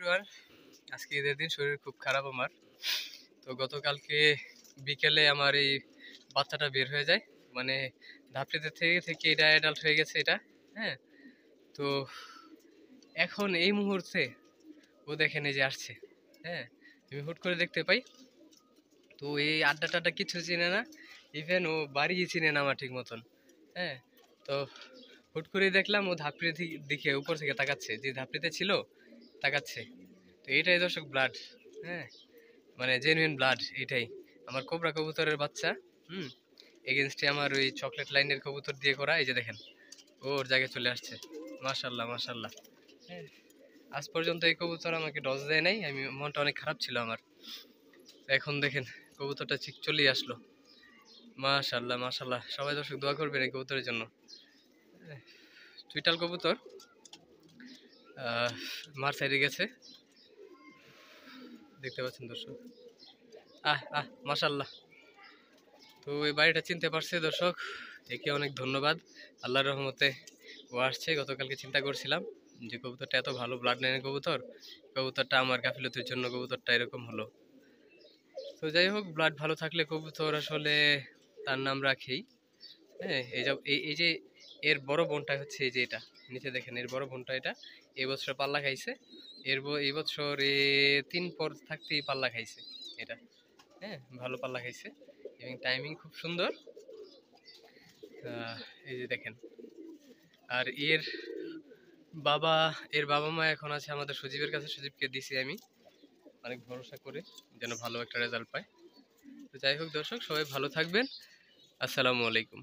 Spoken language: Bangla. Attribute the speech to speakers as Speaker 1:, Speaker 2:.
Speaker 1: এভরিওয়ান, আজকে ঈদের দিন শরীর খুব খারাপ আমার। তো গতকালকে বিকেলে আমার এই বাচ্চাটা বের হয়ে যায়, মানে ধাপড়িতে থেকে থেকে এটা অ্যাডাল্ট হয়ে গেছে এটা। হ্যাঁ, তো এখন এই মুহূর্তে ও দেখেন এই যে আসছে। হ্যাঁ, আমি হুট করে দেখতে পাই, তো এই আড্ডা টাড্ডা কিছু চিনে না, ইভেন ও বাড়ি চিনে না আমার ঠিক মতন। হ্যাঁ, তো হুট করে দেখলাম ও ধাপড়ি দিকে উপর থেকে তাকাচ্ছে, যে ধাপড়িতে ছিল তাকাচ্ছে। তো এটাই দর্শক ব্লাড। হ্যাঁ, মানে জেনুইন ব্লাড এটাই। আমার কোবরা কবুতরের বাচ্চা। হুম, এগেনস্টে আমার ওই চকলেট লাইনের কবুতর দিয়ে করা। এই যে দেখেন ওর জায়গায় চলে আসছে। মাশাল্লাহ মাশাল্লাহ। হ্যাঁ, আজ পর্যন্ত এই কবুতর আমাকে ডজ দেয় নাই, আমি মনটা অনেক খারাপ ছিল আমার। এখন দেখেন কবুতরটা ঠিক চলেই আসলো। মাশাল্লাহ মাশাল্লাহ, সবাই দর্শক দোয়া করবেন এই কবুতরের জন্য। চুইটাল কবুতর মার সাইডে গেছে, দেখতে পাচ্ছেন দর্শক। মাশাল্লাহ। তো এই বাড়িটা চিনতে পারছে দর্শক, একে অনেক ধন্যবাদ। আল্লাহর রহমতে ও আসছে। গতকালকে চিন্তা করছিলাম যে কবুতরটা এত ভালো ব্লাড লাইনের কবুতর, কবুতরটা আমার গাফিলতির জন্য কবুতরটা এরকম হলো। তো যাই হোক, ব্লাড ভালো থাকলে কবুতর আসলে তার নাম রাখেই। হ্যাঁ, এই যে এর বড় বোনটা হচ্ছে এই যে এটা, নিচে দেখেন এর বড় বোনটা এটা এই বছর পাল্লা খাইছে। এই বছর 3 পর থাকতেই পাল্লা খাইছে এটা। হ্যাঁ, ভালো পাল্লা খাইছে এবং টাইমিং খুব সুন্দর। এই যে দেখেন। আর বাবা এর বাবা মা এখন আছে আমাদের সজীবের কাছে, সজীবকে দিছি আমি অনেক ভরসা করে যেন ভালো একটা রেজাল্ট পায়। তো যাই হোক দর্শক, সবাই ভালো থাকবেন। আসসালামু আলাইকুম।